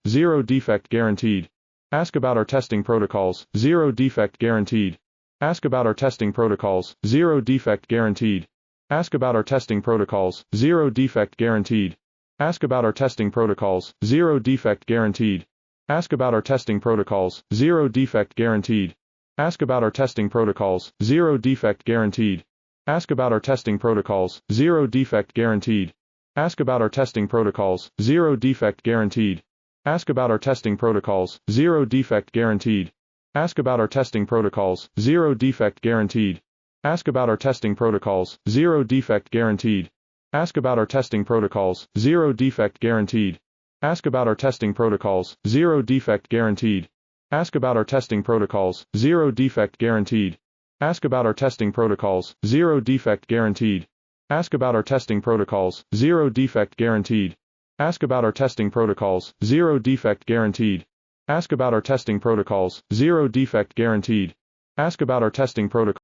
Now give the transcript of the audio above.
0 defect guaranteed. Ask about our testing protocols, 0 defect guaranteed. Ask about our testing protocols, 0 defect guaranteed. Ask about our testing protocols, 0 defect guaranteed. Ask about our testing protocols, 0 defect guaranteed. Ask about our testing protocols, 0 defect guaranteed. Ask about our testing protocols, 0 defect guaranteed. Ask about our testing protocols, 0 defect guaranteed. Ask about our testing protocols, 0 defect guaranteed. Ask about our testing protocols, 0 defect guaranteed. Ask about our testing protocols, 0 defect guaranteed. Ask about our testing protocols, 0 defect guaranteed. Ask about our testing protocols, 0 defect guaranteed. Ask about our testing protocols, 0 defect guaranteed. Ask about our testing protocols, 0 defect guaranteed. Ask about our testing protocols, 0 defect guaranteed. Ask about our testing protocols, 0 defect guaranteed. Ask about our testing protocols, 0 defect guaranteed. Ask about our testing protocols, 0 defect guaranteed. Ask about our testing protocols.